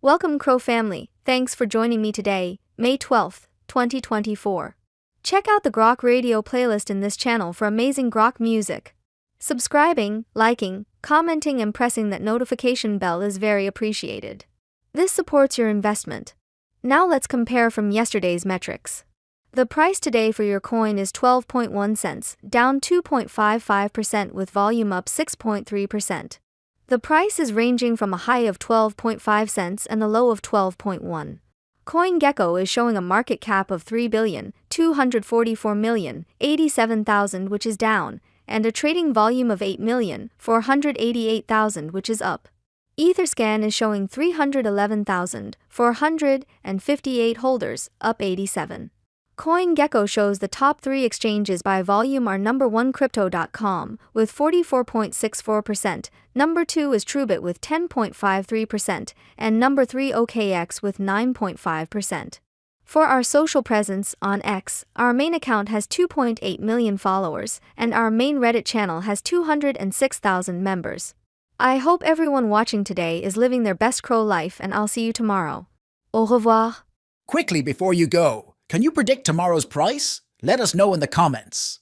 Welcome, CRO family. Thanks for joining me today, May 12th, 2024. Check out the Grok radio playlist in this channel for amazing Grok music. Subscribing, liking, commenting, and pressing that notification bell is very appreciated. This supports your investment. Now let's compare from yesterday's metrics. The price today for your coin is 12.1 cents, down 2.55% with volume up 6.3%. The price is ranging from a high of 12.5 cents and a low of 12.1. CoinGecko is showing a market cap of 3,244,087,000, which is down, and a trading volume of 8,488,000, which is up. Etherscan is showing 311,458 holders, up 87. CoinGecko shows the top 3 exchanges by volume are number 1 Crypto.com with 44.64%, number 2 is Truebit with 10.53%, and number 3 OKX with 9.5%. For our social presence on X, our main account has 2.8 million followers, and our main Reddit channel has 206,000 members. I hope everyone watching today is living their best CRO life, and I'll see you tomorrow. Au revoir. Quickly before you go, can you predict tomorrow's price? Let us know in the comments.